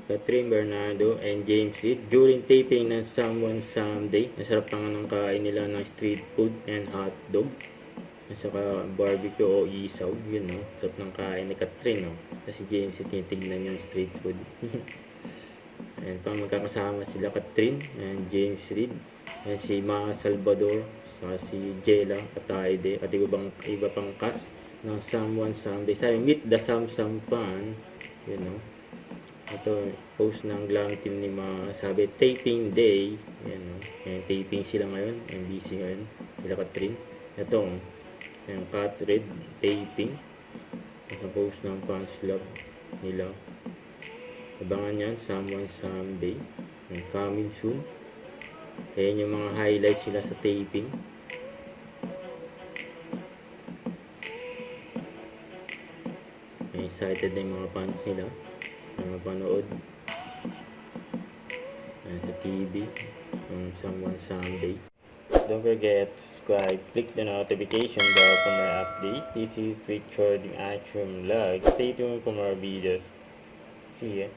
Catherine Bernardo and James Reid during taping ng Someone Someday. Masarap lang ng kain nila ng street food and hotdog. At saka barbecue o isaw. Yun, no? Sarap ng kain ni Catherine, no? Kasi James Reid tinitignan yung street food. And pang magkakasama sila Catherine and James Reid. And si Maa Salvador. Saka si Jella Ataide. At iba pang cast ng Someone Someday. Sabi, meet the Sam Fan. Yun, no? Ito, post ng glam team ni sabi, taping day. Ayan, no? Ayan, taping sila ngayon. Ayan, busy ngayon. Sila Catherine. Ito, ayan, Cat Red, taping. Ito, post ng fans club nila. Abangan yan, Someone Someday. Ayan, coming soon. Ayan yung mga highlights sila sa taping. Ayan, excited na yung mga fans nila. Mapanood sa TV ng Someone Someday. Don't forget to subscribe, click the notification bell for more updates. This is Richard Achum Vlog. Stay tuned for more videos. See ya.